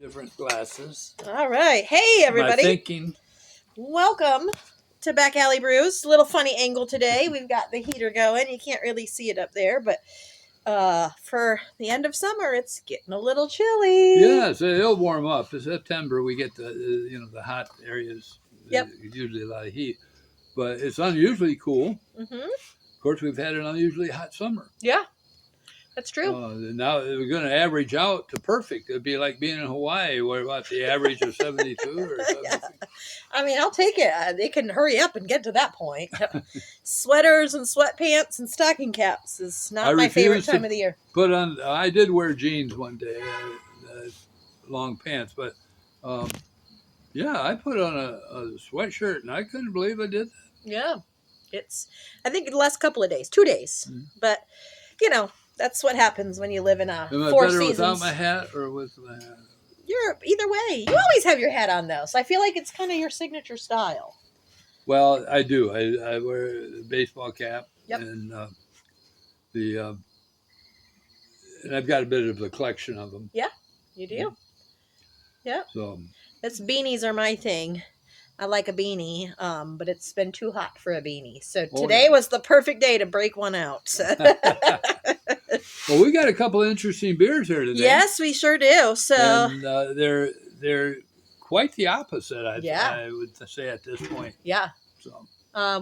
different glasses. All right. Hey, everybody. My thinking. Welcome to Back Alley Brews. A little funny angle today. We've got the heater going. You can't really see it up there, but for the end of summer, it's getting a little chilly. Yeah, so it'll warm up. In September, we get the hot areas. Yep. Usually a lot of heat, but it's unusually cool. Mm-hmm. Of course, we've had an unusually hot summer. Yeah, that's true. Now we're going to average out to perfect. It'd be like being in Hawaii, where about the average of 72 or something. Yeah. I mean, I'll take it. They can hurry up and get to that point. Sweaters and sweatpants and stocking caps is not my favorite time of the year. Put on. I did wear jeans one day, long pants, but yeah, I put on a sweatshirt, and I couldn't believe I did that. Yeah, I think the last couple of days, 2 days, but that's what happens when you live in a Am I four better seasons. without my hat or with my hat? You're either way. You always have your hat on though, so I feel like it's kind of your signature style. Well, I do. I wear a baseball cap. Yep. And and I've got a bit of a collection of them. Yeah, you do. Yeah. So beanies are my thing. I like a beanie, but it's been too hot for a beanie. So today was the perfect day to break one out. Well, we got a couple of interesting beers here today. Yes, we sure do. So and they're quite the opposite. I would say at this point. Yeah. So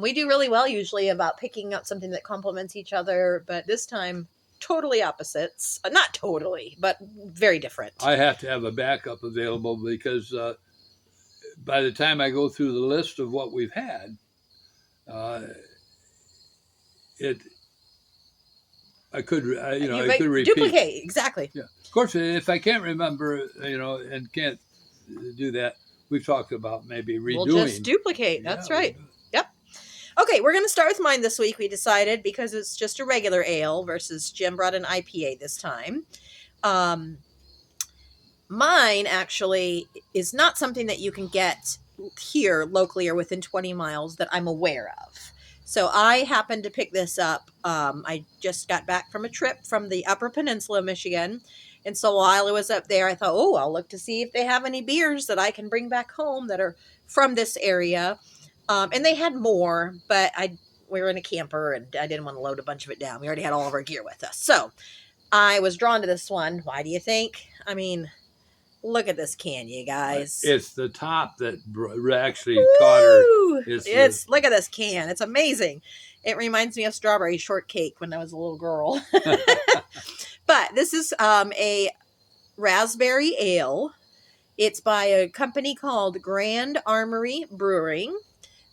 we do really well usually about picking out something that complements each other, but this time totally opposites. Not totally, but very different. I have to have a backup available because by the time I go through the list of what we've had, I could repeat. Duplicate, exactly. Yeah. Of course, if I can't remember, and can't do that, we've talked about maybe redoing. We'll just duplicate. That's right. Yep. Okay, we're going to start with mine this week. We decided because it's just a regular ale versus Jim brought an IPA this time. Mine actually is not something that you can get here locally or within 20 miles that I'm aware of. So I happened to pick this up. I just got back from a trip from the Upper Peninsula, Michigan. And so while I was up there, I thought, I'll look to see if they have any beers that I can bring back home that are from this area. And they had more, but we were in a camper and I didn't want to load a bunch of it down. We already had all of our gear with us. So I was drawn to this one. Why do you think? I mean, look at this can, you guys. It's the top that actually caught her. Look at this can. It's amazing. It reminds me of strawberry shortcake when I was a little girl. But this is a raspberry ale. It's by a company called Grand Armory Brewing,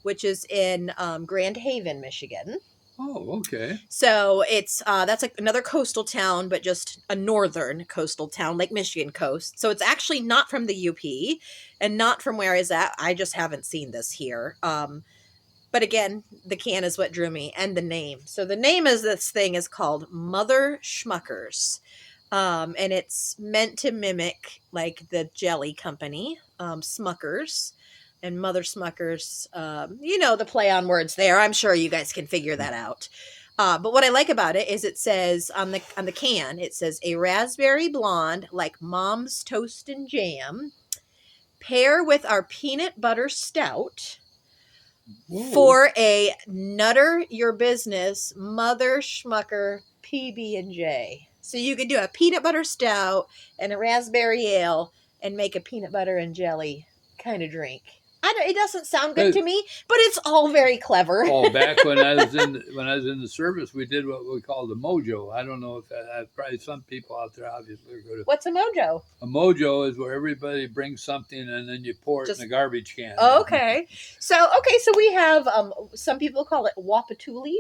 which is in Grand Haven, Michigan. Oh, okay. So it's that's another coastal town, but just a northern coastal town, like Michigan coast. So it's actually not from the UP and not from where I was at. I just haven't seen this here. But again, the can is what drew me and the name. So the name of this thing is called Mother Schmuckers. And it's meant to mimic like the jelly company, Schmuckers. And Mother Schmuckers, the play on words there. I'm sure you guys can figure that out. But what I like about it is it says on the can, it says a raspberry blonde like mom's toast and jam. Pair with our peanut butter stout. Whoa. For a Nutter Your Business Mother Schmucker PB&J. So you could do a peanut butter stout and a raspberry ale and make a peanut butter and jelly kind of drink. It doesn't sound good to me, but it's all very clever. Back when I was in the service, we did what we called a mojo. I don't know if probably some people out there obviously are going to. What's a mojo? A mojo is where everybody brings something and then you pour it in a garbage can. Oh, okay. So we have some people call it wapatuli,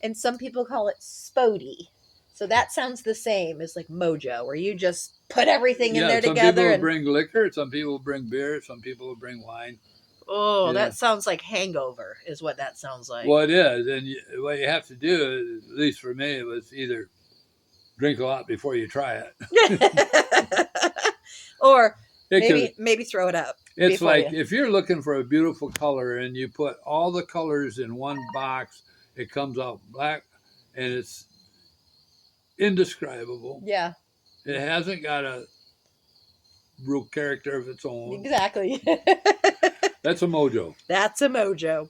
and some people call it spody. So that sounds the same as like mojo, where you just put everything in there together. Some people will bring liquor, some people will bring beer, some people will bring wine. Oh, that sounds like hangover is what that sounds like. Well, it is. And what you have to do, at least for me, was either drink a lot before you try it. Or maybe throw it up. It's like if you're looking for a beautiful color and you put all the colors in one box, it comes out black and it's indescribable. Yeah. It hasn't got real character of its own. Exactly. That's a mojo. That's a mojo.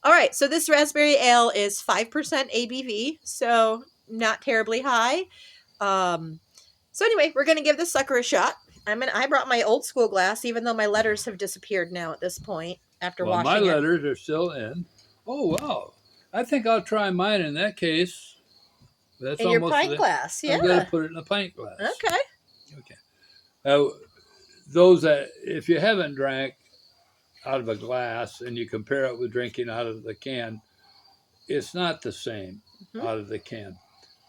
All right, so this raspberry ale is 5% ABV, so not terribly high. So anyway, we're gonna give this sucker a shot. I brought my old school glass, even though my letters have disappeared now at this point after Well, my washing it. letters are still in. Oh wow! I think I'll try mine in that case. That's In your almost. pint glass, I'm going yeah. to put it in a pint glass. Okay. Okay. Now, those that if you haven't drank out of a glass and you compare it with drinking out of the can, it's not the same out of the can.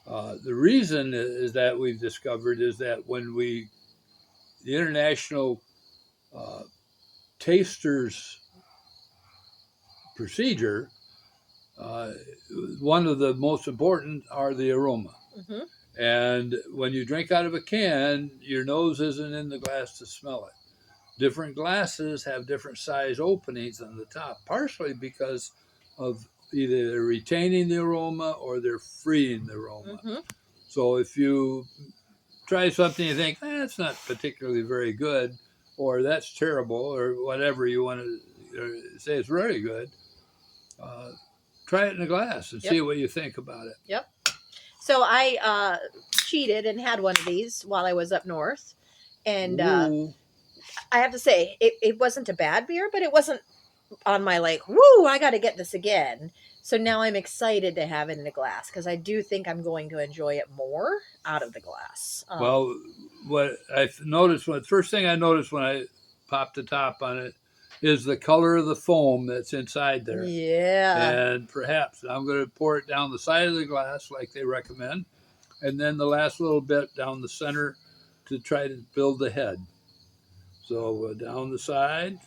The reason is that we've discovered is that when the international tasters procedure, one of the most important are the aroma. Mm-hmm. And when you drink out of a can, your nose isn't in the glass to smell it. Different glasses have different size openings on the top, partially because of either they're retaining the aroma or they're freeing the aroma. Mm-hmm. So if you try something you think, that's not particularly very good, or that's terrible, or whatever you want to say it's very good, try it in a glass and see what you think about it. Yep. So I cheated and had one of these while I was up north. And I have to say, it wasn't a bad beer, but it wasn't on my like, woo, I got to get this again. So now I'm excited to have it in a glass because I do think I'm going to enjoy it more out of the glass. Well, what I've noticed, the first thing I noticed when I popped the top on it is the color of the foam that's inside there. Yeah. And perhaps I'm going to pour it down the side of the glass like they recommend, and then the last little bit down the center to try to build the head. So down the side,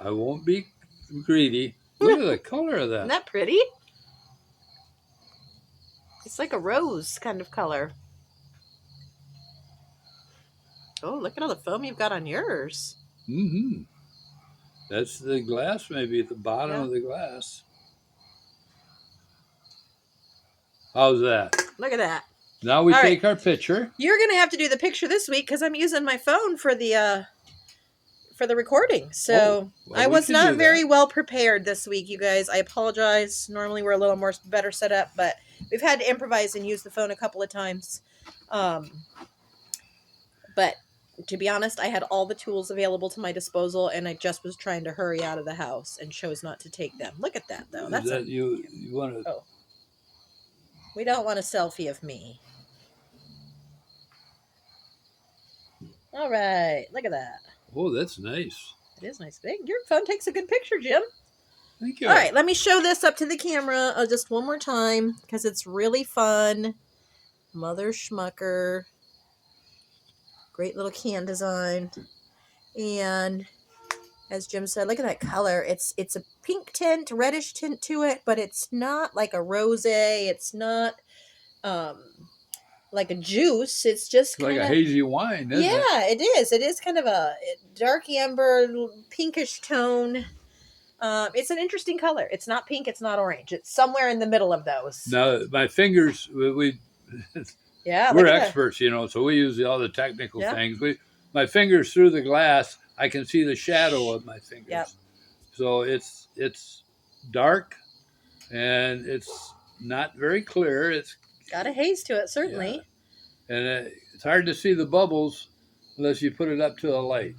I won't be greedy. Look at the color of that. Isn't that pretty? It's like a rose kind of color. Oh, look at all the foam you've got on yours. Mm-hmm. That's the glass, maybe at the bottom of the glass. How's that? Look at that. Now we take our picture. You're going to have to do the picture this week because I'm using my phone for the recording. So I was not very well prepared this week, you guys. I apologize. Normally we're a little more better set up, but we've had to improvise and use the phone a couple of times. But to be honest, I had all the tools available to my disposal, and I just was trying to hurry out of the house and chose not to take them. Look at that, though. That's you want to? Oh, we don't want a selfie of me. All right, look at that. Oh, that's nice. It is nice. Your phone takes a good picture, Jim. Thank you. All right, let me show this up to the camera just one more time because it's really fun. Mother Schmucker. Great little can design. And as Jim said, look at that color. It's a pink tint, reddish tint to it, but it's not like a rosé. It's not like a juice. It's just like a hazy wine, isn't it? Yeah, it is. It is kind of a dark amber, pinkish tone. It's an interesting color. It's not pink. It's not orange. It's somewhere in the middle of those. Now, my fingers, we're experts, so we use all the technical things. My fingers through the glass, I can see the shadow of my fingers. Yep. So it's dark, and it's not very clear. It's got a haze to it, certainly. Yeah. And it's hard to see the bubbles unless you put it up to a light.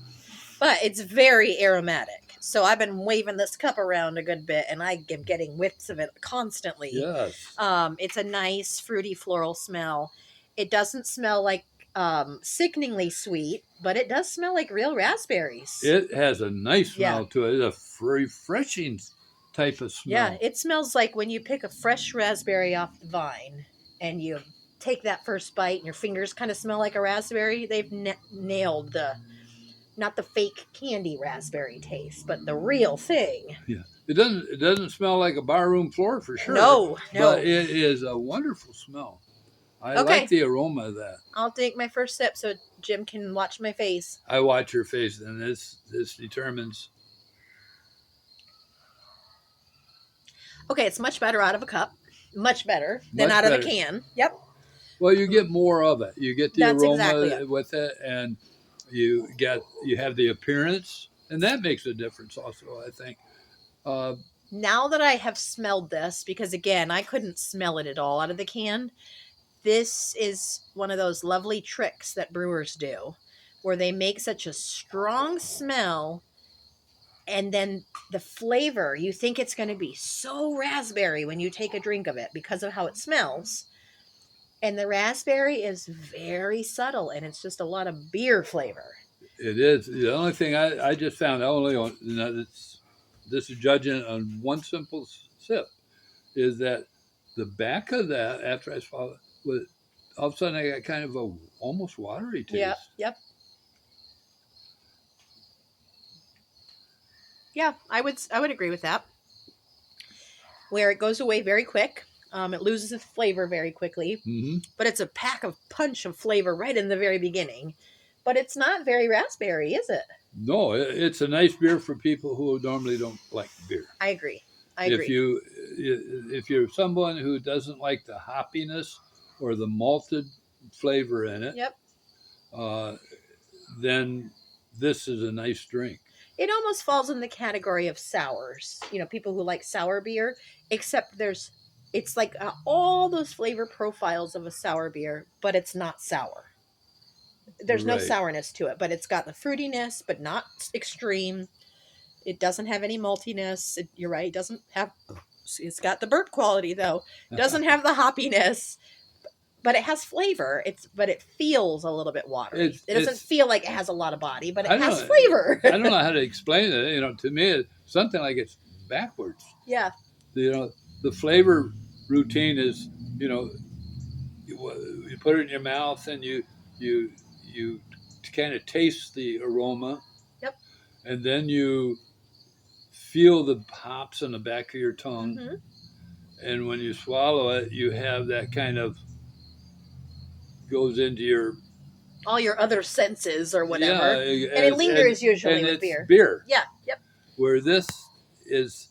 But it's very aromatic. So I've been waving this cup around a good bit, and I am getting whiffs of it constantly. Yes. It's a nice, fruity, floral smell. It doesn't smell like sickeningly sweet, but it does smell like real raspberries. It has a nice smell to it. It's a refreshing type of smell. Yeah, it smells like when you pick a fresh raspberry off the vine and you take that first bite and your fingers kind of smell like a raspberry. They've nailed not the fake candy raspberry taste, but the real thing. Yeah, it doesn't smell like a barroom floor for sure. No. But it is a wonderful smell. I like the aroma of that. I'll take my first sip so Jim can watch my face. I watch your face, and this determines. Okay, it's much better out of a cup. Much better than out of a can. Yep. Well, you get more of it. You get the That's aroma exactly it. with it, and you have the appearance, and that makes a difference also, I think. Uh, Now that I have smelled this, because again, I couldn't smell it at all out of the can, this is one of those lovely tricks that brewers do where they make such a strong smell, and then the flavor, you think it's going to be so raspberry when you take a drink of it because of how it smells. And the raspberry is very subtle, and it's just a lot of beer flavor. it is the only thing I just found only on this is judging on one simple sip is that the back of that after I swallowed it was all of a sudden I got kind of a almost watery taste. Yep, yep. Yeah, I would agree with that. Where it goes away very quick. It loses its flavor very quickly, Mm-hmm. but it's a pack of punch of flavor right in the very beginning. But it's not very raspberry, is it? No, it's a nice beer for people who normally don't like beer. I agree. I agree. If you're someone who doesn't like the hoppiness or the malted flavor in it, Yep. then this is a nice drink. It almost falls in the category of sours. People who like sour beer, except it's like all those flavor profiles of a sour beer, but it's not sour. There's no Right. sourness to it, but it's got the fruitiness, but not extreme. It doesn't have any maltiness. You're right. It doesn't have. It's got the burp quality though. It doesn't have the hoppiness, but it has flavor. But it feels a little bit watery. It doesn't feel like it has a lot of body, but it has flavor. I don't know how to explain it. To me, it's something like it's backwards. Yeah. The flavor routine is, you put it in your mouth and you kind of taste the aroma. Yep. And then you feel the hops in the back of your tongue. Mm-hmm. And when you swallow it, you have that kind of goes into all your other senses or whatever. Yeah, and it lingers usually and with it's beer. Beer. Yeah, yep. Where this is,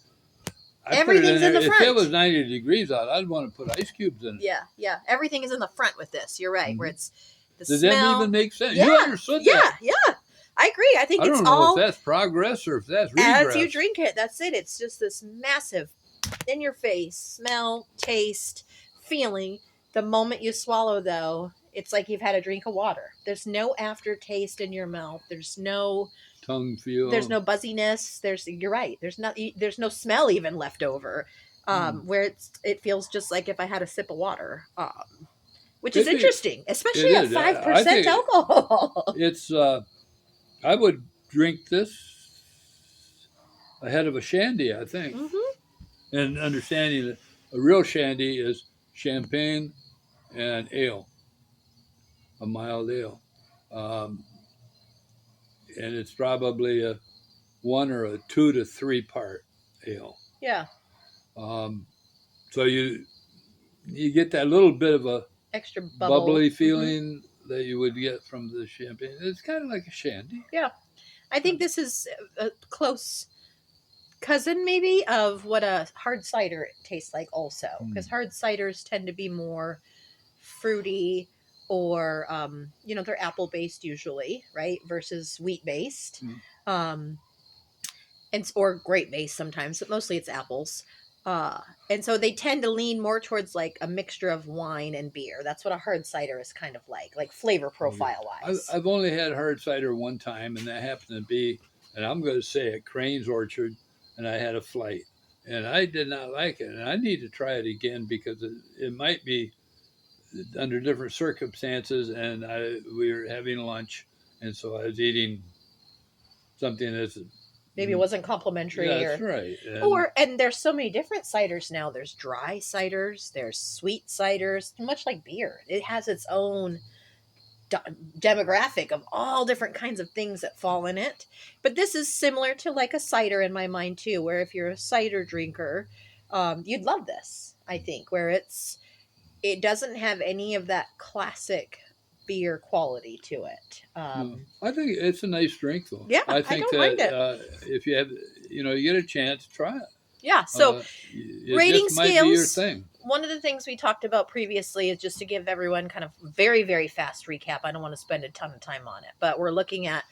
everything's in the front. If it was 90 degrees out, I'd want to put ice cubes in it. Yeah, yeah. Everything is in the front with this. You're right. Mm-hmm. Where it's the Does smell. that even make sense? Yeah, You understood that? Yeah. I agree. I think I it's don't know all if that's progress or if that's regress. as you drink it. That's it. It's just this massive, in your face smell, taste, feeling. The moment you swallow, though, it's like you've had a drink of water. There's no aftertaste in your mouth. There's no tongue feel. There's no buzziness. You're right. There's no smell even left over. Where it feels just like if I had a sip of water. Which is interesting, especially at 5% alcohol. It's I would drink this ahead of a shandy, I think. Mm-hmm. And understanding that a real shandy is champagne and ale, a mild ale. And it's probably a 1 or a 2 to 3 part ale. Yeah. So you get that little bit of a extra bubbly feeling that you would get from the champagne. It's kind of like a shandy. Yeah. I think this is a close cousin maybe of what a hard cider tastes like also. Because hard ciders tend to be more fruity or, they're apple-based usually, right? Versus wheat-based. Or grape-based sometimes, but mostly it's apples. And so they tend to lean more towards like a mixture of wine and beer. That's what a hard cider is kind of like flavor profile wise. I've only had hard cider one time, and that happened to be, and I'm going to say at Crane's Orchard, and I had a flight, and I did not like it, and I need to try it again because it might be under different circumstances, and we were having lunch, and so I was eating something that's maybe it wasn't complimentary. Yeah, that's right. And there's so many different ciders now. There's dry ciders. There's sweet ciders. Much like beer, it has its own demographic of all different kinds of things that fall in it. But this is similar to like a cider in my mind too, where if you're a cider drinker, you'd love this. I think where it doesn't have any of that classic beer quality to it. I think it's a nice drink though. Yeah, I think don't mind it. If you have, you get a chance, try it. Yeah. So it rating just might scales. be your thing. one of the things we talked about previously is just to give everyone kind of very, very fast recap. I don't want to spend a ton of time on it, but we're looking at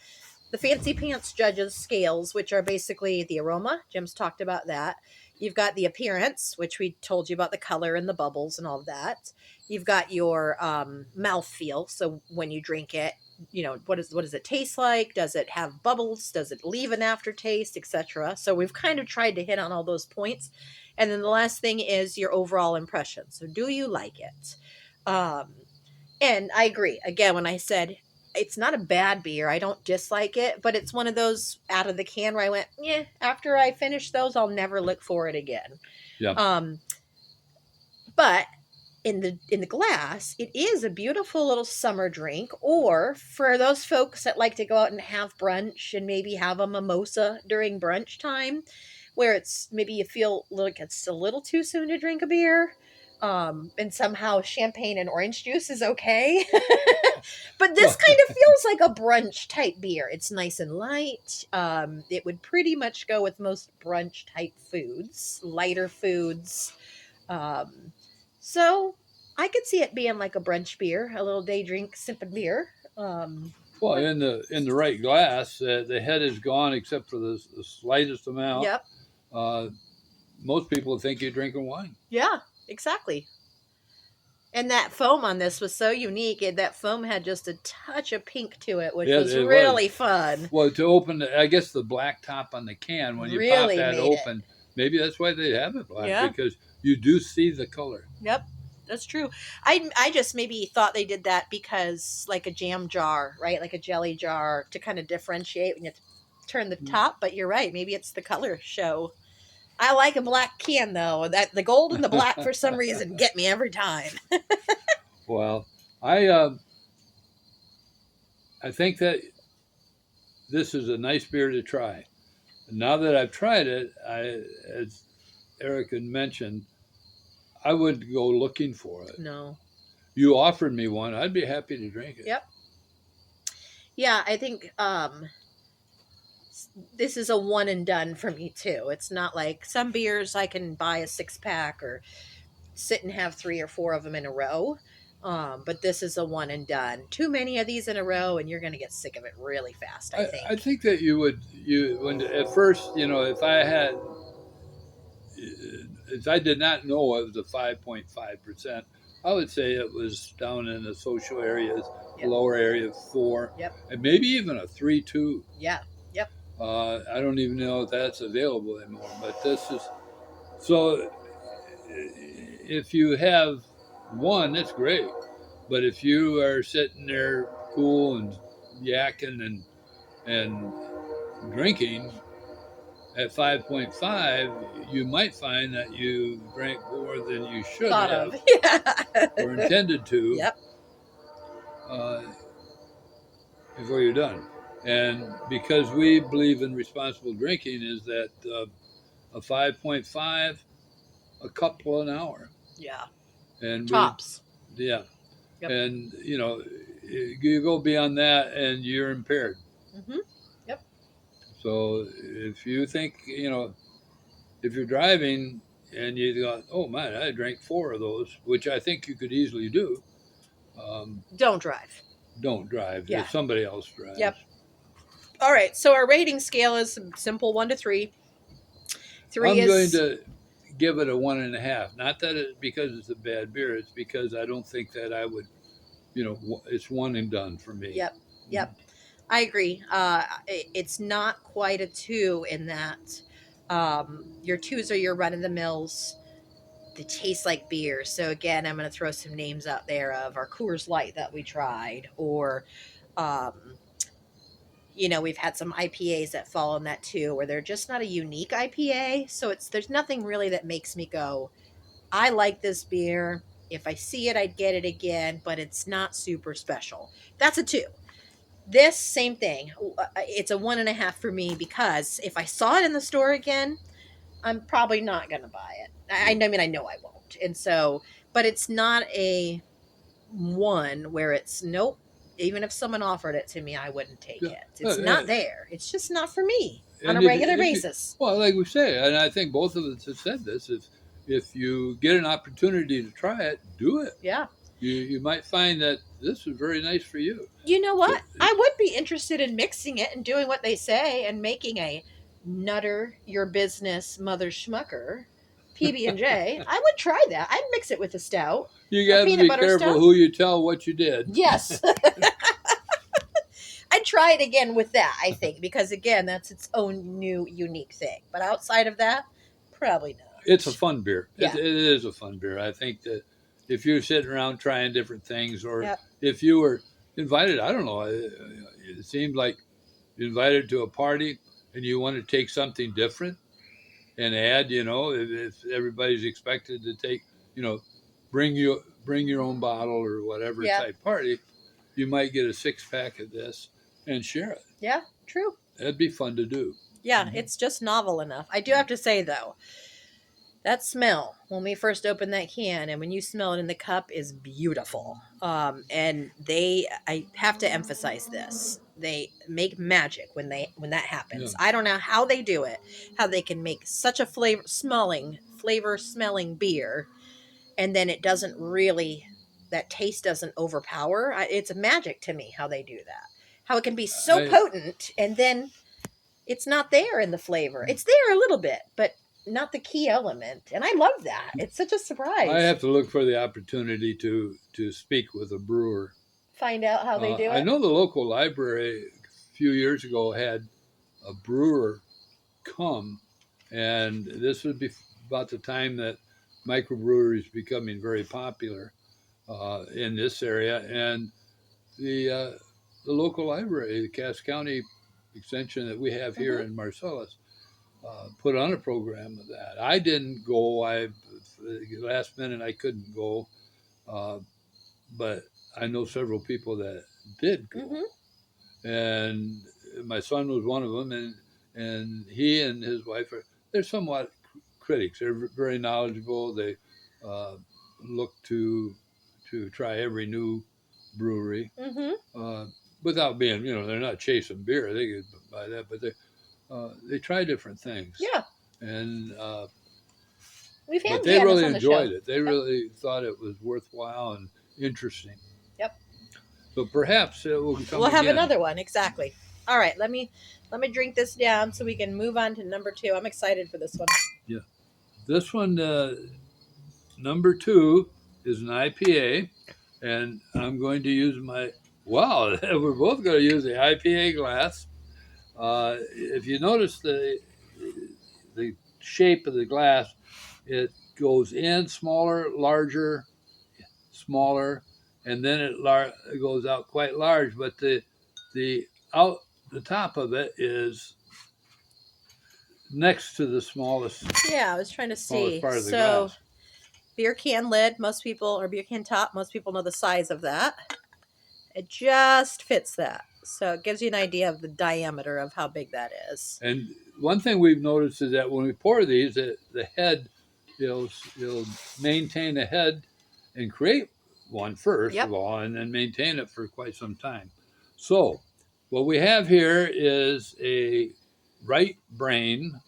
the Fancy Pants Judges scales, which are basically the aroma. Jim's talked about that. You've got the appearance, which we told you about the color and the bubbles and all of that. You've got your mouth feel. So when you drink it, you know, what does it taste like? Does it have bubbles? Does it leave an aftertaste, etc.? So we've kind of tried to hit on all those points. And then the last thing is your overall impression. So do you like it? And I agree. Again, when I said it's not a bad beer, I don't dislike it, but it's one of those out of the can where I went, yeah, after I finish those, I'll never look for it again. Yeah. But in the glass, it is a beautiful little summer drink, or for those folks that like to go out and have brunch and maybe have a mimosa during brunch time, where it's maybe you feel like it's a little too soon to drink a beer. And somehow champagne and orange juice is okay. But this kind of feels like a brunch type beer. It's nice and light. It would pretty much go with most brunch type foods, lighter foods. So I could see it being like a brunch beer, a little day drink, sipping beer. Well, in the right glass, the head is gone except for the slightest amount. Yep. Most people think you're drinking wine. Yeah, exactly. And that foam on this was so unique. That foam had just a touch of pink to it, which was really fun. Well, to open, I guess the black top on the can, when you really pop that open, maybe that's why they have it black, because you do see the color. Yep, that's true. I just maybe thought they did that because like a jam jar, right? Like a jelly jar to kind of differentiate when you turn the top. But you're right. Maybe it's the color show. I like a black can though. That the gold and the black for some reason get me every time. Well, I think that this is a nice beer to try. Now that I've tried it, as Eric had mentioned, I wouldn't go looking for it. No. You offered me one, I'd be happy to drink it. Yep. Yeah, I think this is a one and done for me too. It's not like some beers I can buy a 6-pack or sit and have 3 or 4 of them in a row. But this is a one and done. Too many of these in a row, and you're going to get sick of it really fast, I think. I think that when at first, if I had, if I did not know it was a 5.5%, I would say it was down in the social areas, lower area 4, and maybe even a 3.2. Yeah. Yep. I don't even know if that's available anymore, but this is, so if you have one, that's great. But if you are sitting there cool and yakking and drinking at 5.5, you might find that you drank more than you should have or intended to. Yep. Before you're done. And because we believe in responsible drinking, is that a 5.5, a couple an hour. Yeah. And tops. Yep. And you go beyond that and you're impaired. Mm-hmm. Yep. So if you think, if you're driving and you go, oh man, I drank 4 of those, which I think you could easily do. Don't drive. Don't drive. Yeah. If somebody else drives. Yep. All right. So our rating scale is simple 1 to 3. 3 I'm going to give it a 1.5. Not that because it's a bad beer. It's because I don't think that I would, it's one and done for me. Yep. Yep. I agree. It's not quite a 2 in that your 2s are your run of the mills. They taste like beer. So again, I'm going to throw some names out there of our Coors Light that we tried, or we've had some IPAs that fall in that too, where they're just not a unique IPA. So there's nothing really that makes me go, I like this beer. If I see it, I'd get it again, but it's not super special. That's a 2. This, same thing. It's a 1.5 for me, because if I saw it in the store again, I'm probably not going to buy it. I know I won't. And so, but it's not a 1 where it's, nope, even if someone offered it to me, I wouldn't take it. It's not there. It's just not for me on a regular basis. Well, like we say, and I think both of us have said this, if you get an opportunity to try it, do it. Yeah. You might find that this is very nice for you. You know So, what? I would be interested in mixing it and doing what they say and making a Nutter Your Business Mother Schmucker PB&J. I would try that. I'd mix it with a stout, you a got to peanut be butter careful stout. who you tell what you did. Yes. I'd try it again with that, I think, because again, that's its own new unique thing. But outside of that, probably not. It's a fun beer. Yeah. It is a fun beer. I think that if you're sitting around trying different things, or Yep. if you were invited, I don't know, it seemed like you're invited to a party and you want to take something different and add, if everybody's expected to take, bring your own bottle or whatever Yeah. type party, you might get a 6-pack of this and share it. Yeah, true. That'd be fun to do. Yeah, it's just novel enough. I do have to say, though, that smell when we first opened that can and when you smell it in the cup is beautiful. And I have to emphasize this. They make magic when that happens. Yeah. I don't know how they do it, how they can make such a flavor smelling beer, and then it doesn't really, that taste doesn't overpower. It's a magic to me how they do that. How it can be so potent and then it's not there in the flavor. It's there a little bit, but not the key element. And I love that. It's such a surprise. I have to look for the opportunity to speak with a brewer. Find out how they do it. I know the local library a few years ago had a brewer come, and this would be about the time that microbreweries becoming very popular in this area. And the local library, the Cass County Extension that we have here in Marcellus, put on a program of that. I didn't go. Last minute I couldn't go, but I know several people that did go, and my son was one of them. And he and his wife they're somewhat critics. They're very knowledgeable. They look to try every new brewery without being, they're not chasing beer. They could buy that, but they try different things. Yeah. And we've had but they really on the enjoyed show. it. They really thought it was worthwhile and interesting. Yep. So perhaps it will come. We'll have another one. Exactly. All right. Let me drink this down so we can move on to number 2. I'm excited for this one. Yeah. This one, number 2, is an IPA, and I'm going to use wow, we're both going to use the IPA glass. If you notice the shape of the glass, it goes in smaller, larger, smaller, and then it goes out quite large. But the top of it is next to the smallest. Yeah, I was trying to see. Part of the glass. Beer can lid, or beer can top, most people know the size of that. It just fits that. So it gives you an idea of the diameter of how big that is. And one thing we've noticed is that when we pour these, the head, it'll maintain the head and create one first of all, and then maintain it for quite some time. So what we have here is a Right Brain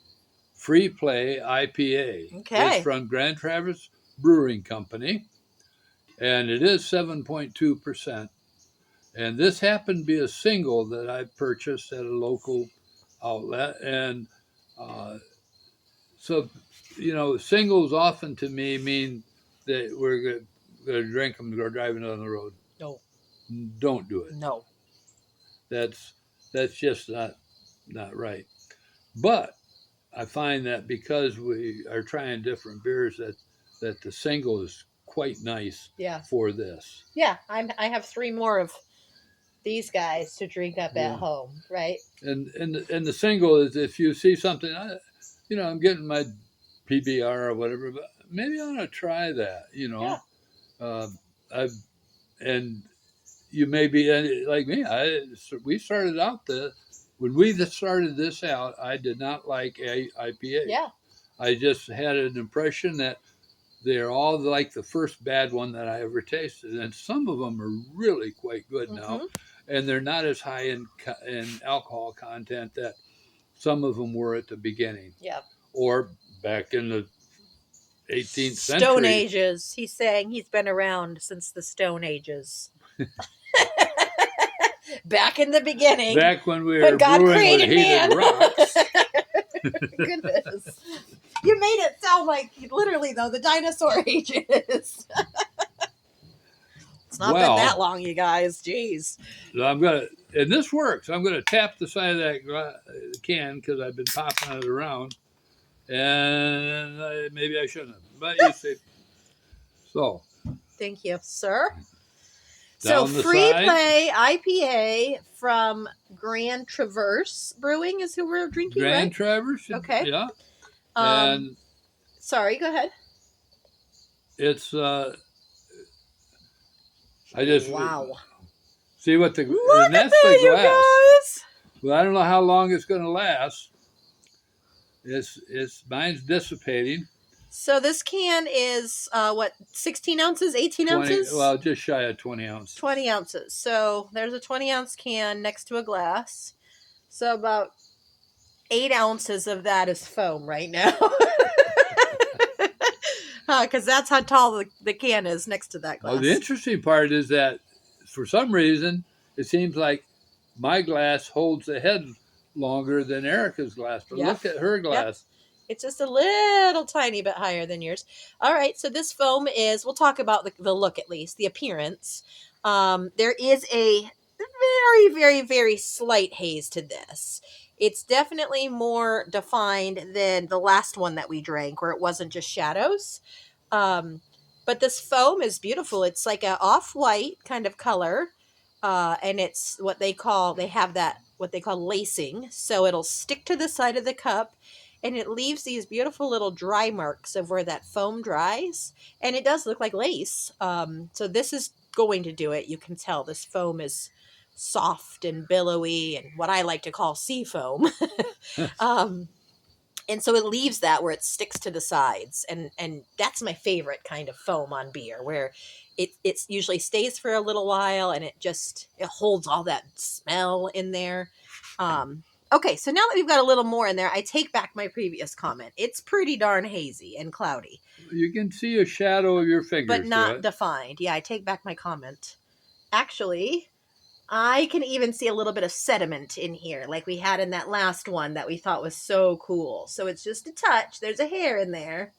Freeplay IPA. Okay. It's from Grand Traverse Brewing Company, and it is 7.2%. And this happened to be a single that I purchased at a local outlet. And so, singles often to me mean that we're going to drink them and go driving down the road. No. Don't do it. No. That's just not right. But I find that because we are trying different beers, that the single is quite nice for this. Yeah, I have 3 more of these guys to drink up at home, right? And the single is, if you see something, I'm getting my PBR or whatever, but maybe I want to try that, and you may be like me. We started out when we started this out, I did not like IPA. Yeah. I just had an impression that they're all like the first bad one that I ever tasted, and some of them are really quite good now, and they're not as high in alcohol content that some of them were at the beginning. Yeah. Or back in the 18th Stone century. Ages. He's saying he's been around since the Stone Ages. Back in the beginning. Back when we when were God brewing with created heated man. rocks. Goodness. You made it sound like literally though the dinosaur ages. It's not been that long, you guys. Jeez. I'm gonna, and this works. I'm gonna tap the side of that can because I've been popping it around, and maybe I shouldn't have. But you see, so Thank you, sir. down So the Freeplay IPA from Grand Traverse Brewing is who we're drinking, Grand right? Traverse. Okay. Yeah. And sorry, go ahead. it's I just wow. See what the Look and at that's that, the glass. you guys. Well, I don't know how long it's going to last. It's mine's dissipating. So this can is what 16 ounces, 18 20, ounces? well, just shy of 20 ounces. 20 ounces. So there's a 20-ounce can next to a glass. So about 8 ounces of that is foam right now. Because that's how tall the can is next to that glass. Well, the interesting part is that for some reason, it seems like my glass holds the head longer than Erica's glass. But look at her glass. Yep. It's just a little tiny bit higher than yours. All right, so this foam is, we'll talk about the look at least, the appearance. There is a very, very, very slight haze to this. It's definitely more defined than the last one that we drank where it wasn't just shadows. But this foam is beautiful. It's like a off-white kind of color. And it's what they call lacing. So it'll stick to the side of the cup and it leaves these beautiful little dry marks of where that foam dries. And it does look like lace. So this is going to do it. You can tell this foam is soft and billowy and what I like to call sea foam. And so it leaves that where it sticks to the sides. And that's my favorite kind of foam on beer, where it usually stays for a little while and it holds all that smell in there. Okay, so now that we've got a little more in there, I take back my previous comment. It's pretty darn hazy and cloudy. You can see a shadow of your fingers. But not defined. Yeah, I take back my comment. Actually, I can even see a little bit of sediment in here, like we had in that last one that we thought was so cool. So it's just a touch. There's a hair in there.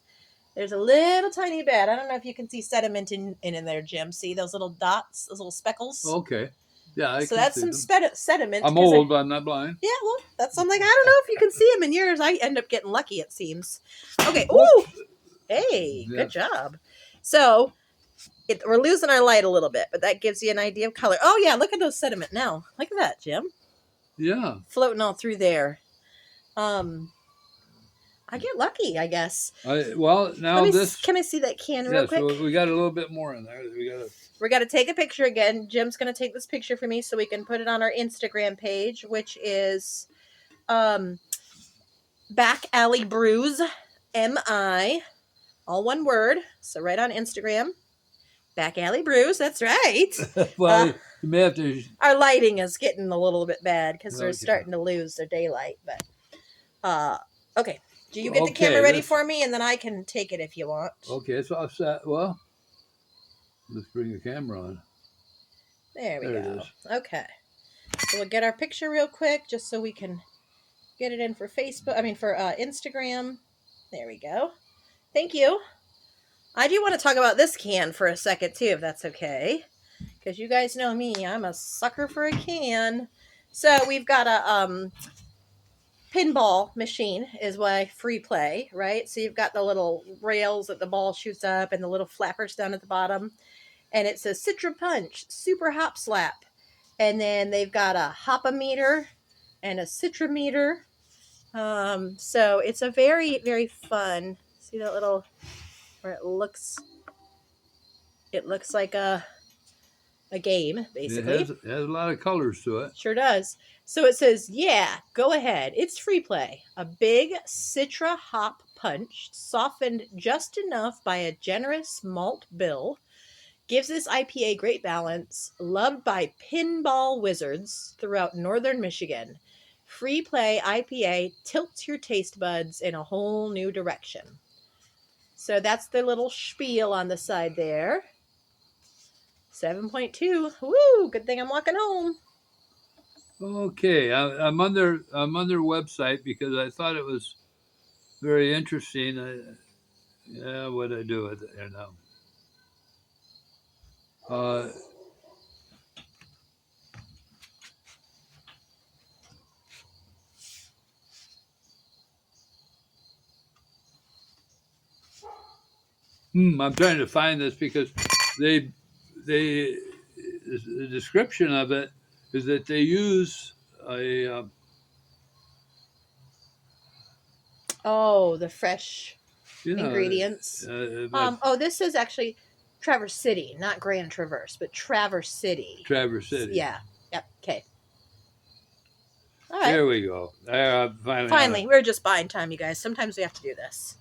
There's a little tiny bit. I don't know if you can see sediment in there, Jim. See those little dots, those little speckles? Okay. Yeah, so that's some sediment. I'm old, but I'm not blind. Yeah, well, that's something. I don't know if you can see them in yours. I end up getting lucky, it seems. Okay. Ooh. Hey, good job. So we're losing our light a little bit, but that gives you an idea of color. Oh, yeah, look at those sediment now. Look at that, Jim. Yeah. Floating all through there. I get lucky, I guess. Can I see that can real quick? So we got a little bit more in there. We got to take a picture again. Jim's going to take this picture for me so we can put it on our Instagram page, which is Back Alley Brews, MI, all one word. So right on Instagram. Back Alley Brews, that's right. Well, you may have to. Our lighting is getting a little bit bad because they're starting to lose their daylight. But okay, do you get the camera ready for me, and then I can take it if you want. Okay, so I'll set. Well, let's bring the camera on. There we go. Okay, so we'll get our picture real quick, just so we can get it in for Facebook. I mean, for Instagram. There we go. Thank you. I do want to talk about this can for a second, too, if that's okay. Because you guys know me. I'm a sucker for a can. So we've got a pinball machine is why Freeplay, right? So you've got the little rails that the ball shoots up and the little flappers down at the bottom. And it says Citra Punch, Super Hop Slap. And then they've got a hopometer and a citrometer. So it's a very, very fun. See that little... where it looks like a game, basically. It has a lot of colors to it. Sure does. So it says, yeah, go ahead. It's Freeplay. A big Citra hop punch, softened just enough by a generous malt bill, gives this IPA great balance, loved by pinball wizards throughout northern Michigan. Freeplay IPA tilts your taste buds in a whole new direction. So that's the little spiel on the side there. 7.2. Woo! Good thing I'm walking home. Okay, I'm on their website because I thought it was very interesting. Yeah, what I do with it here now? Uh, I'm trying to find this because they the description of it is that they use a Oh, the fresh you know ingredients. This is actually Traverse City, not Grand Traverse, but Traverse City. Traverse City. Yeah. Yep. Okay. All right. There we go. Finally, we're just buying time, you guys. Sometimes we have to do this.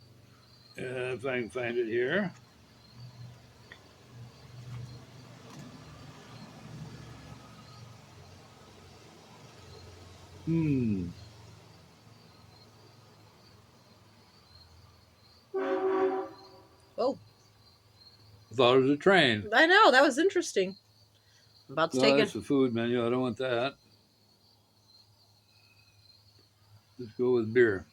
If I can find it here. Oh, I thought it was a train. I know. That was interesting. I'm about to take That's the food menu. I don't want that. Let's go with beer.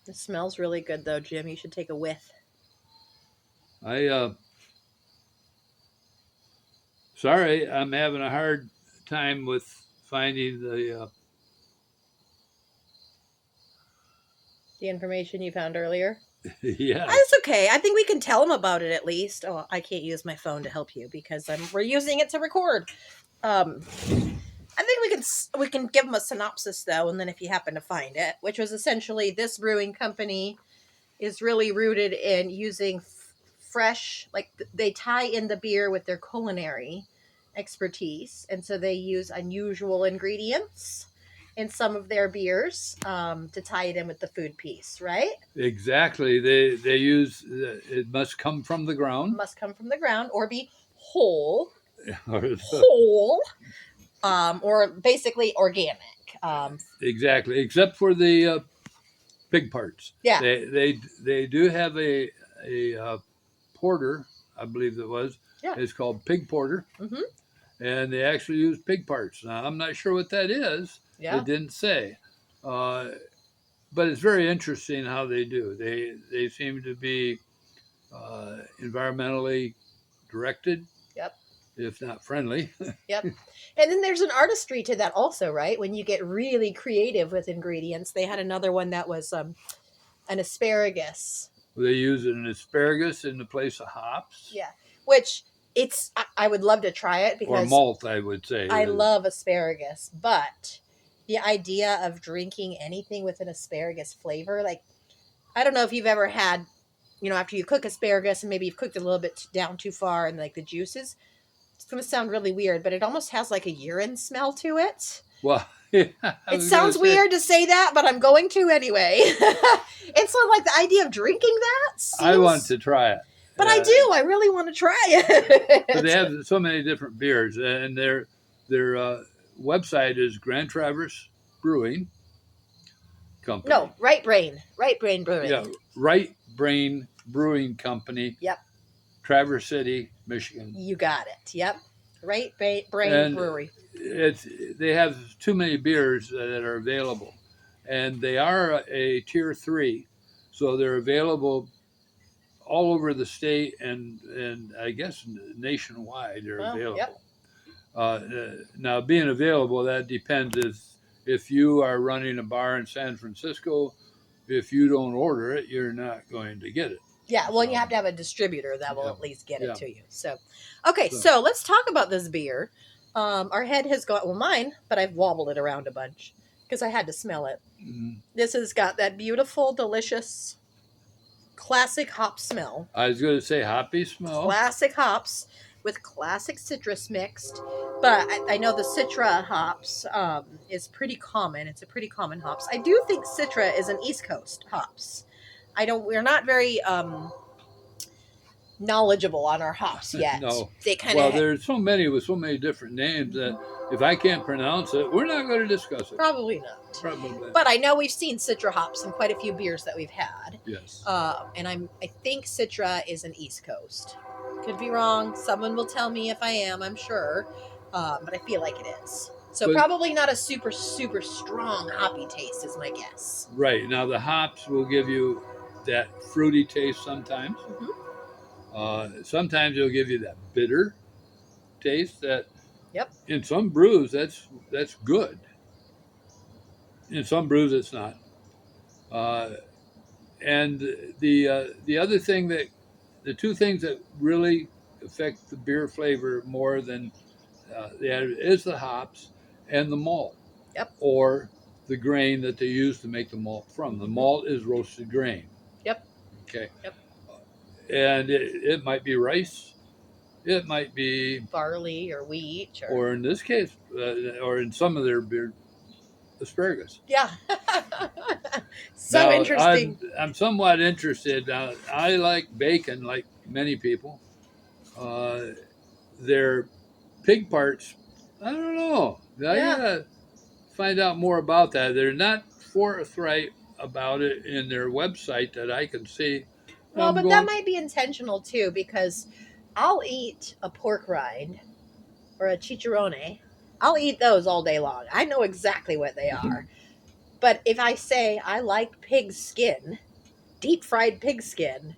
It smells really good, though, Jim. You should take a whiff. Sorry, I'm having a hard time with finding the information you found earlier. Yeah. That's okay. I think we can tell them about it at least. Oh, I can't use my phone to help you because we're using it to record. I think we can give them a synopsis though, and then if you happen to find it, which was essentially this brewing company is really rooted in using fresh, like they tie in the beer with their culinary expertise, and so they use unusual ingredients in some of their beers to tie it in with the food piece, right? Exactly. They use it must come from the ground. Must come from the ground or be whole, or basically organic. Exactly, except for the pig parts. Yeah. They do have a porter, I believe it was. Yeah. It's called pig porter. Mm-hmm. And they actually use pig parts. Now, I'm not sure what that is. Yeah. It didn't say. But it's very interesting how they do. They seem to be environmentally directed. Yep. If not friendly. Yep. And then there's an artistry to that also, right? When you get really creative with ingredients. They had another one that was an asparagus. They use an asparagus in the place of hops. Yeah. Which I would love to try it because or malt, I would say. I love asparagus, but the idea of drinking anything with an asparagus flavor, like I don't know if you've ever had, after you cook asparagus and maybe you've cooked it a little bit down too far and like the juices, it's going to sound really weird, but it almost has like a urine smell to it. Well, yeah, it sounds weird to say that, but I'm going to anyway. And so like the idea of drinking that I want to try it. But I do. I really want to try it. But they have so many different beers, and their website is Grand Traverse Brewing Company. No, Right Brain Brewing. Yeah, Right Brain Brewing Company. Yep. Traverse City, Michigan. You got it. Yep. Right Brain Brewery. They have too many beers that are available, and they are a tier 3, so they're available all over the state and I guess nationwide they're available. Yep. Now, being available, that depends if you are running a bar in San Francisco. If you don't order it, you're not going to get it. Yeah, well, you have to have a distributor that will at least get it to you. So, okay, so let's talk about this beer. Our head has got, mine, but I've wobbled it around a bunch because I had to smell it. Mm-hmm. This has got that beautiful, delicious, classic hop smell. I was going to say hoppy smell. Classic hops with classic citrus mixed. But I know the Citra hops is pretty common. It's a pretty common hops. I do think Citra is an East Coast hops. We're not very knowledgeable on our hops yet. No. They kind Well, of there's so many with so many different names that if I can't pronounce it, we're not going to discuss it. probably not. Probably. But I know we've seen Citra hops in quite a few beers that we've had. Yes. And I think Citra is an East Coast. Could be wrong. Someone will tell me if I am, I'm sure. But I feel like it is. So But- probably not a super, super strong hoppy taste is my guess. Right. Now, the hops will give you that fruity taste sometimes. Sometimes it'll give you that bitter taste that Yep. in some brews that's good. In some brews it's not. And the other thing that the two things that really affect the beer flavor more than is the hops and the malt. Yep. Or the grain that they use to make the malt from. The malt is roasted grain. Yep. Okay. Yep. And it might be rice. It might be barley or wheat. Or in this case, or in some of their beer, asparagus. Yeah. So now, interesting. I'm somewhat interested. I like bacon, like many people. Their pig parts, I don't know. I gotta find out more about that. They're not forthright about it in their website that I can see. Well, but that might be intentional too, because I'll eat a pork rind or a chicharrone. I'll eat those all day long. I know exactly what they are. But if I say I like pig skin, deep fried pig skin,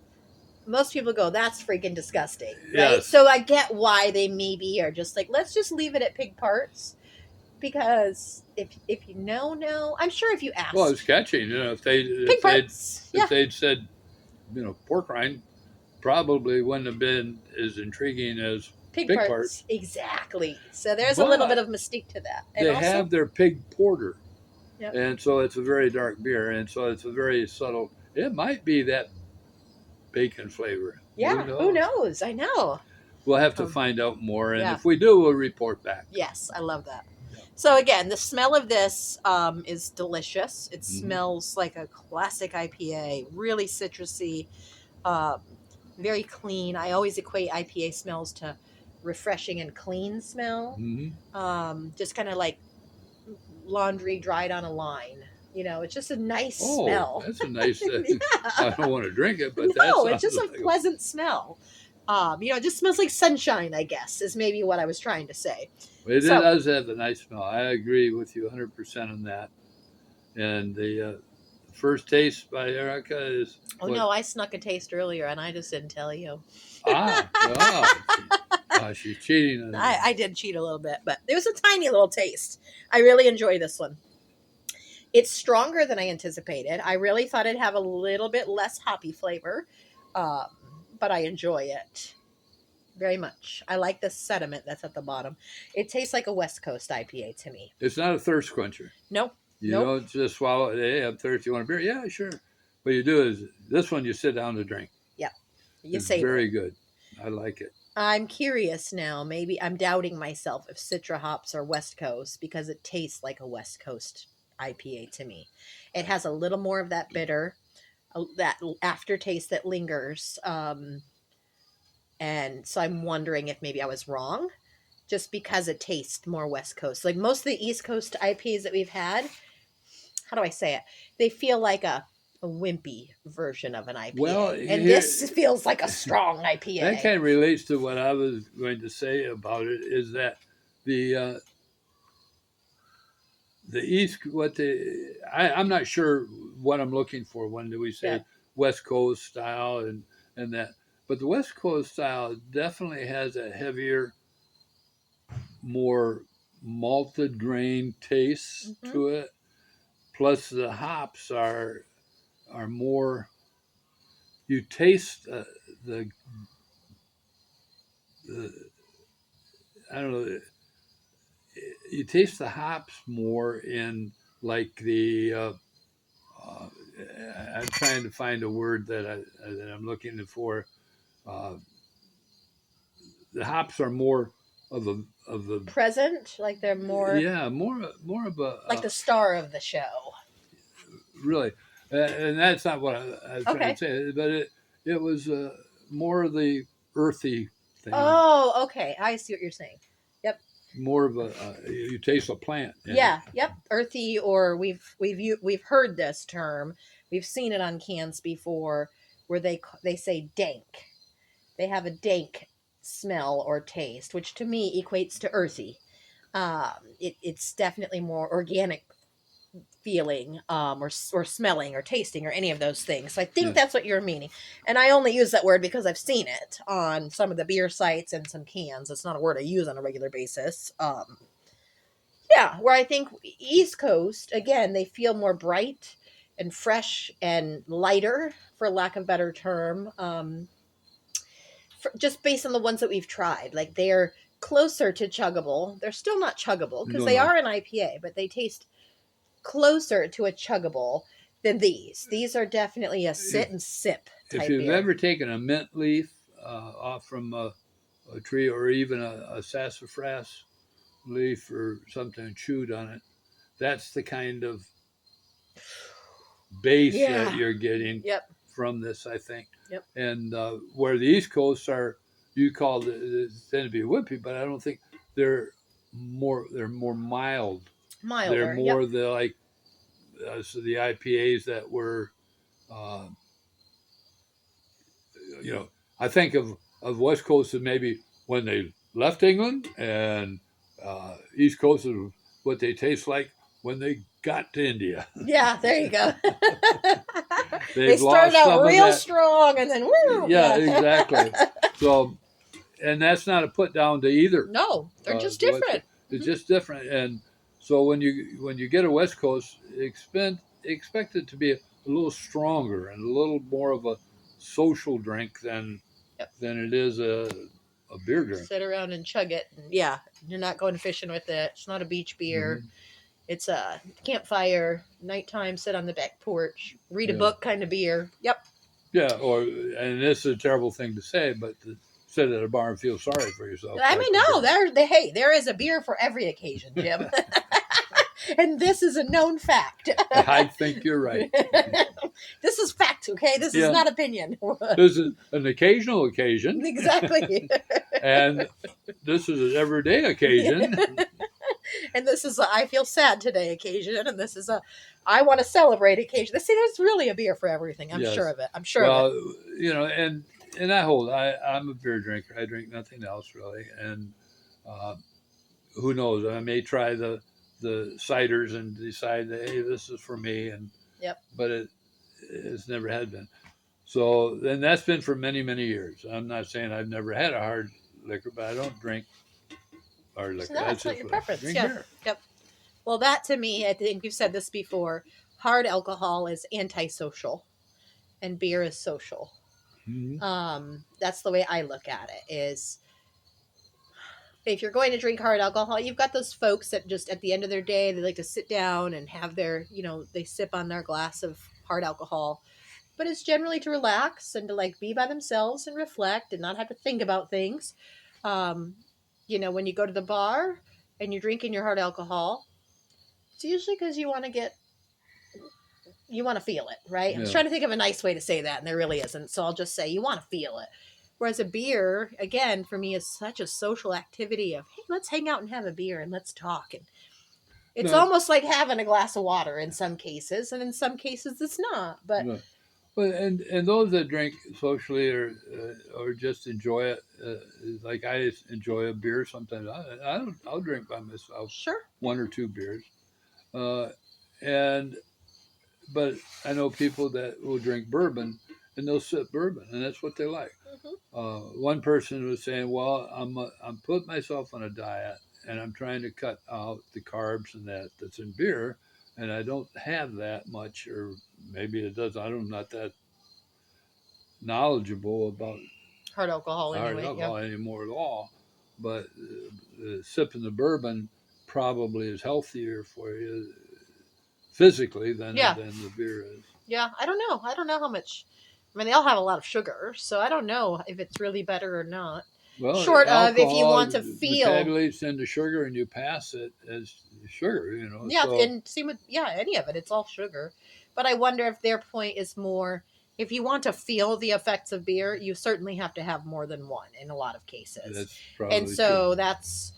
most people go, that's freaking disgusting. Right? Yes. So I get why they maybe are just like, let's just leave it at pig parts. Because if you know, I'm sure if you asked. Well, it's catchy. If they'd said, pork rind, probably wouldn't have been as intriguing as pig parts. parts. Exactly. So there's a little bit of mystique to that. And they have their pig porter. Yep. And so it's a very dark beer. And so it's a very subtle. It might be that bacon flavor. Yeah, who knows? I know. We'll have to find out more. And yeah. if we do, we'll report back. Yes, I love that. Yeah. So again, the smell of this is delicious. It smells like a classic IPA, really citrusy, very clean. I always equate IPA smells to refreshing and clean smell. Just kind of like laundry dried on a line. It's just a nice smell. That's a nice. I don't want to drink it, but it's just a pleasant smell. It just smells like sunshine, I guess, is maybe what I was trying to say. It does have a nice smell. I agree with you 100% on that. And the first taste by Erica is. Oh, no, I snuck a taste earlier and I just didn't tell you. She's cheating on that. I did cheat a little bit, but it was a tiny little taste. I really enjoy this one. It's stronger than I anticipated. I really thought it'd have a little bit less hoppy flavor, but I enjoy it very much. I like the sediment that's at the bottom. It tastes like a West Coast IPA to me. It's not a thirst quencher. Nope. You don't just swallow it. Hey, I'm thirsty. You want a beer? Yeah, sure. What you do is this one you sit down to drink. Yeah. It's very good. I like it. I'm curious now. Maybe I'm doubting myself if Citra hops are West Coast because it tastes like a West Coast IPA to me. It has a little more of that bitter, that aftertaste that lingers. And so I'm wondering if maybe I was wrong just because it tastes more West Coast. Like most of the East Coast IPAs that we've had, how do I say it? They feel like a wimpy version of an IPA. Well, and this feels like a strong IPA. That kind of relates to what I was going to say about it, is that the East, I'm not sure what I'm looking for when we say West Coast style and that, but the West Coast style definitely has a heavier, more malted grain taste to it. Plus the hops are more, you taste the I don't know, you taste the hops more in like the I'm trying to find a word that I'm looking for. The hops are more of the present, like they're more more of a like the star of the show. Really, and that's not what I was trying to say, but it was more of the earthy thing. Oh, okay. I see what you're saying. Yep. More of a you taste a plant. Yeah. Yep. Earthy, or we've heard this term. We've seen it on cans before, where they say dank. They have a dank smell or taste, which to me equates to earthy. It's definitely more organic feeling, or smelling or tasting or any of those things. So I think Yeah. that's what you're meaning. And I only use that word because I've seen it on some of the beer sites and some cans. It's not a word I use on a regular basis. Yeah, where I think East Coast, again, they feel more bright and fresh and lighter, for lack of a better term. Just based on the ones that we've tried, like they're closer to chuggable. They're still not chuggable because No, they no. are an IPA, but they taste closer to a chuggable than these. These are definitely a sit and sip type If you've beer. ever taken a mint leaf off from a tree, or even a sassafras leaf or something, chewed on it, that's the kind of base that Yeah. you're getting Yep. from this, I think. Yep. And where the East Coast are, you call it, tend to be whippy, but I don't think they're more mild. Milder. They're more Yep. the like so the IPAs that were, uh, I think of West Coast as maybe when they left England, and East Coast is what they taste like when they got to India. Yeah, there you go. They They've started lost some out of real that. strong and then woo. Yeah, exactly. So, and that's not a put down to either. No, they're just So different. it's just different. And so when you get a West Coast, expect it to be a little stronger and a little more of a social drink than Yep. it is a beer drink. Sit around and chug it. And yeah, you're not going fishing with it. It's not a beach beer. Mhm. It's a campfire, nighttime, sit on the back porch, read a Yeah. book kind of beer. Yep. Yeah, and this is a terrible thing to say, but to sit at a bar and feel sorry for yourself. I mean, no, hey, there is a beer for every occasion, Jim. And this is a known fact. I think you're right. This is fact, okay? This Yeah. is not opinion. This is an occasional occasion, Exactly. and this is an everyday occasion. And this is a I feel sad today occasion, and this is a I want to celebrate occasion. See, there's really a beer for everything. I'm Yes. sure of it. I'm sure of it. Well, and I'm a beer drinker. I drink nothing else really, and who knows? I may try the ciders and decide that, hey, this is for me, and Yep. but it's never had been. So then that's been for many, many years. I'm not saying I've never had a hard liquor, but I don't drink hard liquor. So that's not just your what I preference. drink Yeah. beer. Yep. Well, that to me, I think you've said this before. Hard alcohol is antisocial, and beer is social. Mhm. That's the way I look at it. Is if you're going to drink hard alcohol, you've got those folks that just at the end of their day, they like to sit down and have their, they sip on their glass of hard alcohol. But it's generally to relax and to like be by themselves and reflect and not have to think about things. When you go to the bar and you're drinking your hard alcohol, it's usually because you want to feel it, right? I was Yeah. trying to think of a nice way to say that, and there really isn't. So I'll just say you want to feel it. Whereas a beer, again, for me, is such a social activity of, hey, let's hang out and have a beer and let's talk. And it's No. almost like having a glass of water in some cases, and in some cases it's not. But No. Well, and those that drink socially or just enjoy it, like I enjoy a beer sometimes. I'll drink by myself sure, one or two beers, and but I know people that will drink bourbon and they'll sip bourbon, and that's what they like. One person was saying, "Well, I'm putting myself on a diet, and I'm trying to cut out the carbs and that's in beer, and I don't have that much, or maybe it does. I'm not that knowledgeable about hard alcohol hard anyway. alcohol anymore at all, but sipping the bourbon probably is healthier for you physically than the beer is." Yeah, I don't know. I don't know how much. I mean, they all have a lot of sugar, so I don't know if it's really better or not. Well, Short of if you alcohol want to feel. metabolates into sugar, and you pass it as sugar. Yeah, So, and same with any of it. It's all sugar. But I wonder if their point is more if you want to feel the effects of beer, you certainly have to have more than one in a lot of cases. That's probably And so true. that's,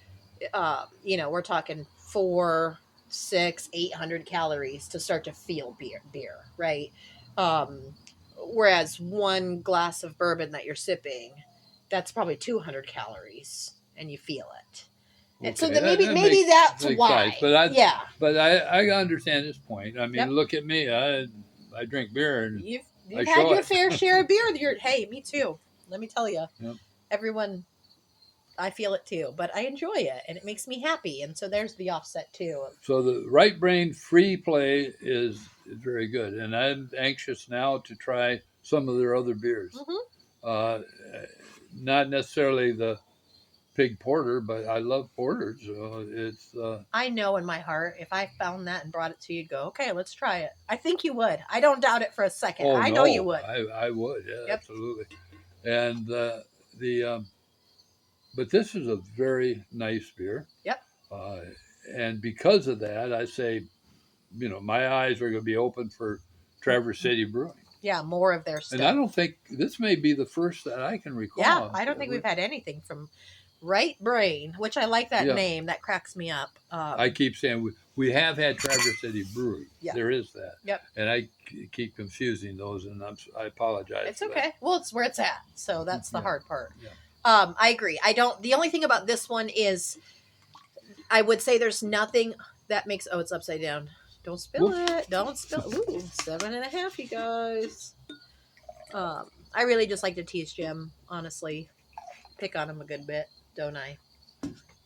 we're talking 4, 6, 800 calories to start to feel beer, right? Um, Whereas one glass of bourbon that you're sipping, that's probably 200 calories and you feel it. And so Okay, that maybe that maybe that's makes sense. why. Yeah. But I understand this point. I mean, Yep. look at me. I drink beer and I You've had show your it. fair share of beer. Hey, me too. Let me tell you, Yep. everyone, I feel it too, but I enjoy it and it makes me happy. And so there's the offset too. So the Right Brain Freeplay is very good, and I'm anxious now to try some of their other beers. Hmm. Uh, Not necessarily the pig porter, but I love porters. So it's I know in my heart, if I found that and brought it to you, you'd go, okay, let's try it. I think you would. I don't doubt it for a second. oh I know you no, would. I would, yeah, Yep. absolutely. And the but this is a very nice beer. Yep. Uh, and because of that, I say, my eyes are going to be open for Traverse City Brewing. Yeah, more of their And I stuff. don't think this may be the first that I can recall. Yeah, I don't think we've had anything from Right Brain, which I like that Yeah. name. That cracks me up. I keep saying we have had Traverse City Brewing. Yeah. There is that. Yep. And I keep confusing those, and I apologize. It's okay. Well, it's where it's at, so that's the Yeah. hard part. Yeah. I agree. I don't. The only thing about this one is, I would say there's nothing that makes. Oh, it's upside down. Don't spill it. Don't spill. Ooh, 7.5, you guys. I really just like to tease Jim. Honestly, pick on him a good bit, don't I?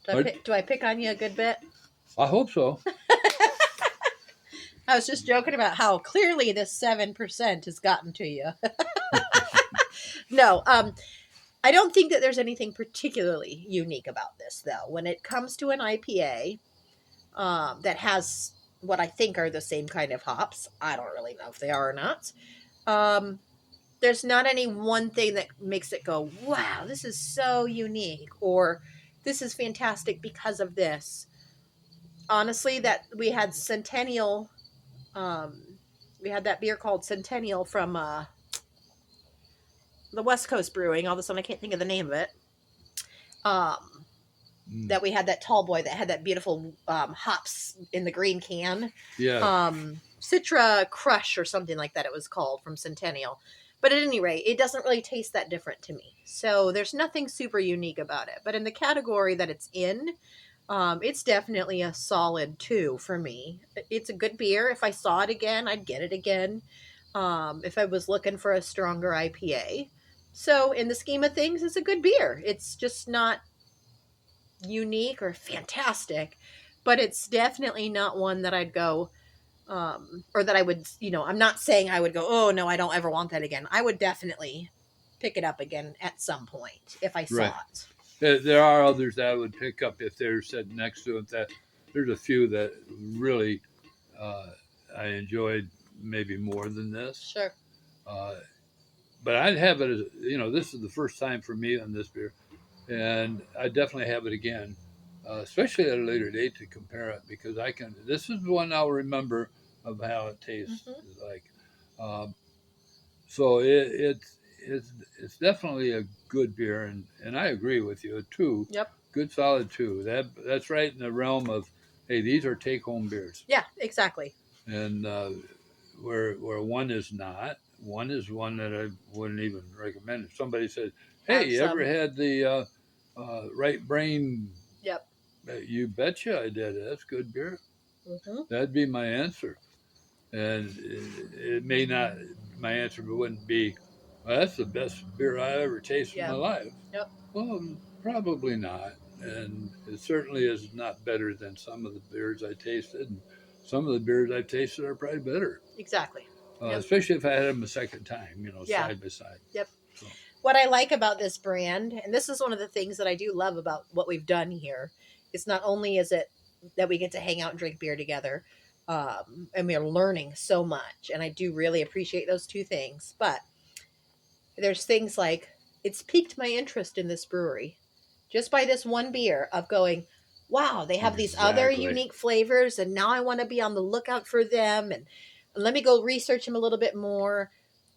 Do I pick on you a good bit? I hope so. I was just joking about how clearly this 7% has gotten to you. No, I don't think that there's anything particularly unique about this, though. When it comes to an IPA that has what I think are the same kind of hops, I don't really know if they are or not. There's not any one thing that makes it go, wow, this is so unique, or this is fantastic because of this. Honestly, that we had Centennial. We had that beer called Centennial from the West Coast Brewing. All of a sudden, I can't think of the name of it. That we had that tall boy that had that beautiful hops in the green can. Yeah. Citra Crush or something like that it was called, from Centennial. But at any rate, it doesn't really taste that different to me. So there's nothing super unique about it. But in the category that it's in, it's definitely a solid 2 for me. It's a good beer. If I saw it again, I'd get it again. If I was looking for a stronger IPA. So in the scheme of things, it's a good beer. It's just not unique or fantastic, but it's definitely not one that I'd go, or that I would, I'm not saying I would go, oh no, I don't ever want that again. I would definitely pick it up again at some point if I saw it. There are others that I would pick up if they're sitting next to it. That there's a few that really I enjoyed maybe more than this. Sure. But I'd have it as, this is the first time for me on this beer, and I definitely have it again, especially at a later date to compare it, because this is the one I'll remember of how it tastes like. So it's definitely a good beer, and I agree with you. A 2, Yep. Good solid 2. That's right in the realm of, hey, these are take home beers. Yeah, exactly. And where one is not, one is one that I wouldn't even recommend. If somebody said, hey, you ever had the Right Brain? Yep. You betcha I did. That's good beer. That'd be my answer. And it may not, my answer wouldn't be, well, that's the best beer I ever tasted in my life. Yep. Well, probably not. And it certainly is not better than some of the beers I tasted. And some of the beers I've tasted are probably better. Exactly. Especially if I had them a second time, side by side. Yep. So. What I like about this brand, and this is one of the things that I do love about what we've done here, is not only is it that we get to hang out and drink beer together, and we are learning so much, and I do really appreciate those 2 things, but there's things like, it's piqued my interest in this brewery just by this one beer of going, wow, they have these other unique flavors, and now I want to be on the lookout for them, and let me go research them a little bit more.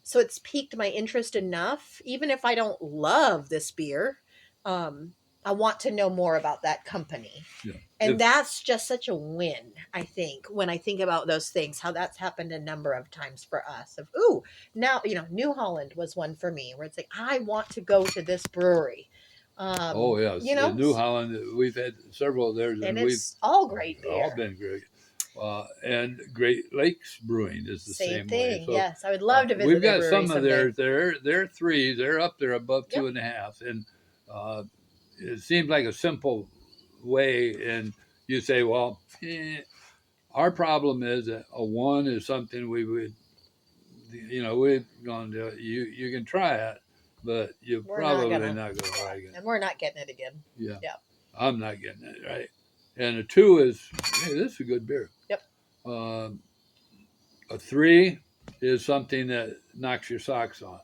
So it's piqued my interest enough, even if I don't love this beer. I want to know more about that company. Yeah. And that's just such a win, I think, when I think about those things, how that's happened a number of times for us. Of, ooh, now, New Holland was one for me where it's like, I want to go to this brewery. Oh yes, the New Holland. We've had several of theirs, and and we've it's all great beer. all been great. And Great Lakes Brewing is the same way. Thing. So yes, I would love to visit. we've their got some of someday. theirs. They're threes. They're up there above Yep. 2.5, and it seems like a simple way. And you say, well, our problem is that a 1 is something we would, we've gone to. You can try it, but you're probably not going to like it. And we're not getting it again. Yeah. Yeah. I'm not getting it right. And a 2 is, hey, this is a good beer. Yep. A 3 is something that knocks your socks off.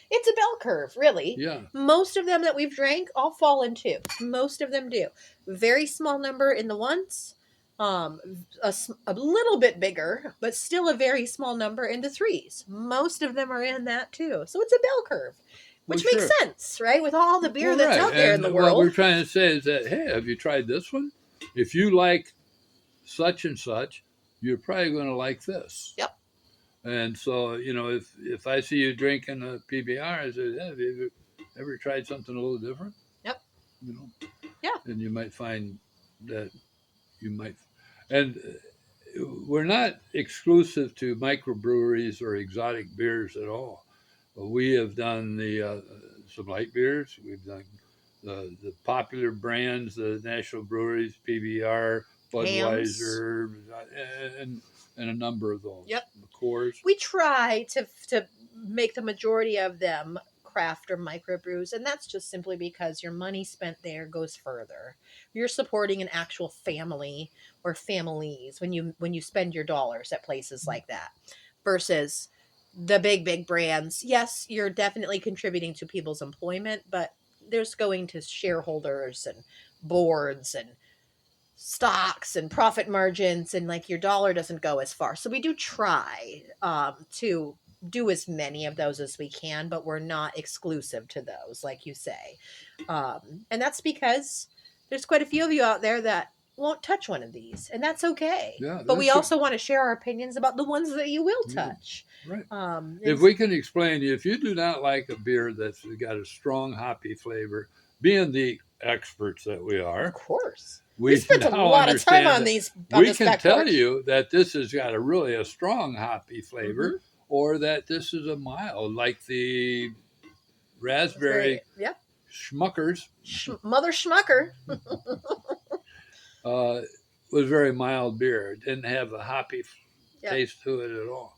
It's a bell curve, really. Yeah. Most of them that we've drank all fall in 2. Most of them do. Very small number in the 1s. A little bit bigger, but still a very small number in the 3s. Most of them are in that too. So it's a bell curve. Which makes sense, right? With all the beer that's out there in the world. What we're trying to say is that, hey, have you tried this one? If you like such and such, you're probably going to like this. Yep. And so, if I see you drinking a PBR, I say, hey, have you ever tried something a little different? Yep. Yeah. And you might find that you might. And we're not exclusive to microbreweries or exotic beers at all. We have done some light beers. We've done the popular brands, the national breweries, PBR, Budweiser, and a number of those. Yep. Coors. We try to make the majority of them craft or microbrews, and that's just simply because your money spent there goes further. You're supporting an actual family or families when you spend your dollars at places like that versus the big brands. Yes, you're definitely contributing to people's employment, but there's going to shareholders and boards and stocks and profit margins, and like your dollar doesn't go as far. So we do try to do as many of those as we can, but we're not exclusive to those, like you say. And that's because there's quite a few of you out there that won't touch one of these, and that's okay. Yeah, but we also want to share our opinions about the ones that you will touch. Yeah, right. If we can explain to you, if you do not like a beer that's got a strong hoppy flavor, being the experts that we are, of course, we spent a lot of time on these. We can tell you that this has got a strong hoppy flavor, or that this is a mild, like the raspberry Schmuckers. Mother Schmucker. Was very mild beer. It didn't have a hoppy taste to it at all.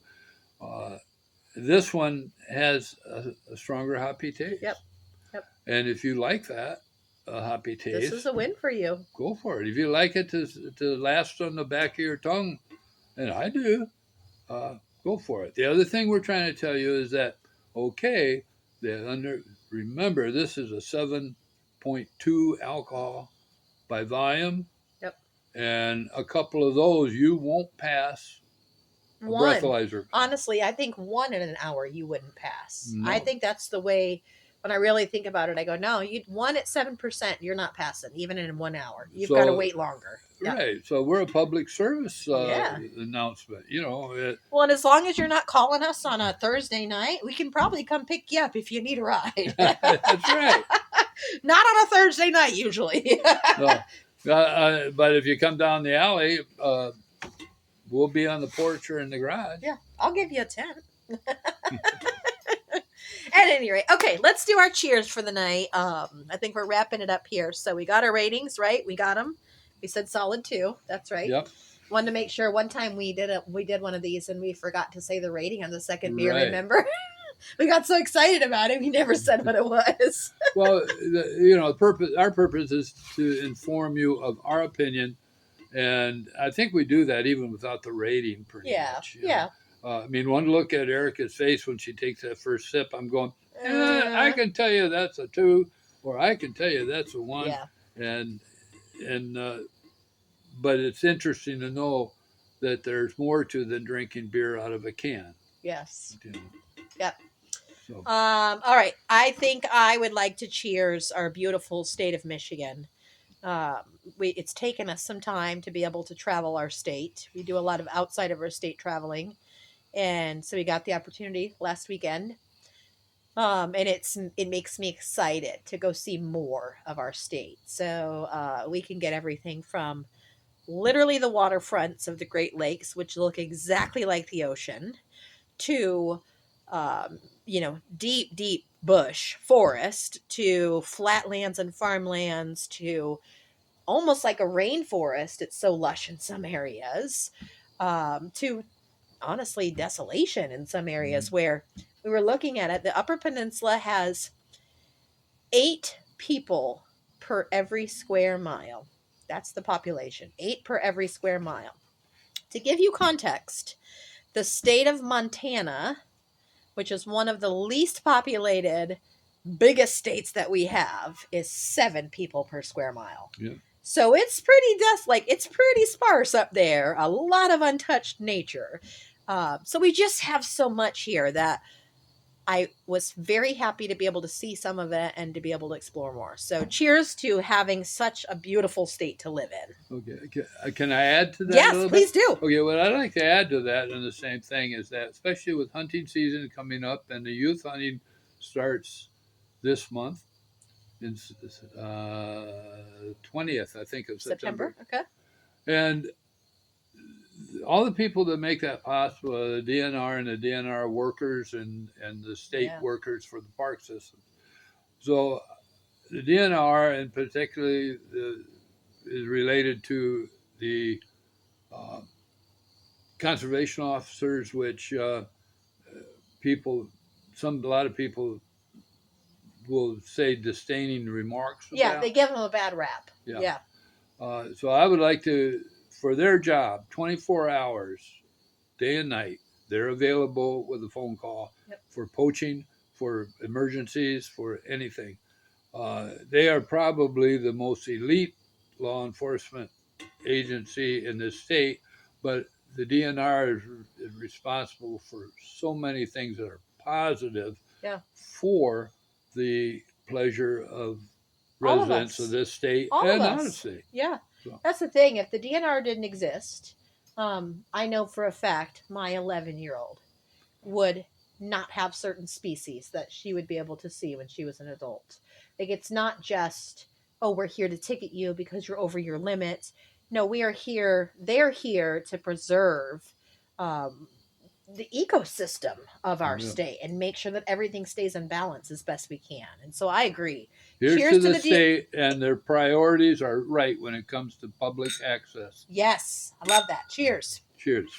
This one has a stronger hoppy taste. Yep. And if you like that, a hoppy taste, this is a win for you. Go for it. If you like it to last on the back of your tongue, and I do, go for it. The other thing we're trying to tell you is that, remember, this is a 7.2 alcohol by volume. Yep. And a couple of those you won't pass a breathalyzer. Honestly, I think 1 in an hour you wouldn't pass. No. I think that's the way. When I really think about it, I go, no, 1 at 7%, you're not passing, even in 1 hour. You've got to wait longer. Right. So we're a public service announcement. Well, and as long as you're not calling us on a Thursday night, we can probably come pick you up if you need a ride. That's right. Not on a Thursday night, usually. No. But if you come down the alley, we'll be on the porch or in the garage. Yeah, I'll give you a tent. At any rate, okay, let's do our cheers for the night. I think we're wrapping it up here. So we got our ratings, right? We got them. We said solid 2. That's right. Yep. Wanted to make sure. One time we did one of these and we forgot to say the rating on the second beer. Right. Remember? We got so excited about it, we never said what it was. Well, our purpose is to inform you of our opinion, and I think we do that even without the rating, pretty much. Yeah. One look at Erica's face when she takes that first sip, I'm going, I can tell you that's a 2, or I can tell you that's a 1. Yeah. But it's interesting to know that there's more to than drinking beer out of a can. Yes. Yep. So All right. I think I would like to cheers our beautiful state of Michigan. Um, it's taken us some time to be able to travel our state. We do a lot of outside of our state traveling, and so we got the opportunity last weekend. And it makes me excited to go see more of our state. So we can get everything from literally the waterfronts of the Great Lakes, which look exactly like the ocean, to deep, deep bush forest, to flatlands and farmlands, to almost like a rainforest. It's so lush in some areas, to honestly desolation in some areas where we were looking at it. The Upper Peninsula has 8 people per every square mile. That's the population, 8 per every square mile. To give you context, the state of Montana, which is one of the least populated, biggest states that we have, is 7 people per square mile. yeah. So it's pretty it's pretty sparse up there. A lot of untouched nature. So we just have so much here that I was very happy to be able to see some of it and to be able to explore more. So cheers to having such a beautiful state to live in. Okay. Can I add to that a Yes, little please bit? do. Okay. What I'd like to add to that, and the same thing, is that especially with hunting season coming up and the youth hunting starts this month, in 20th, I think, of September. Okay. And all the people that make that possible, the DNR and the DNR workers and the state workers for the park system. So the DNR, and particularly is related to the uh, conservation officers, which a lot of people will say disdaining remarks Yeah, about. they give them a bad rap. Yeah. So I would like to, for their job, 24 hours, day and night, they're available with a phone call for poaching, for emergencies, for anything. They are probably the most elite law enforcement agency in the state, but the DNR is responsible for so many things that are positive for the pleasure of All of residents of us. this state All and of out of us. state. Yeah. So, That's the thing. If the DNR didn't exist, I know for a fact my 11-year-old would not have certain species that she would be able to see when she was an adult. Like, it's not just, oh, we're here to ticket you because you're over your limit. No, we are here, they're here to preserve the ecosystem of our state and make sure that everything stays in balance as best we can. And so I agree. here's Cheers to to the the state, and their priorities are right when it comes to public access. Yes, I love that. Cheers. Cheers.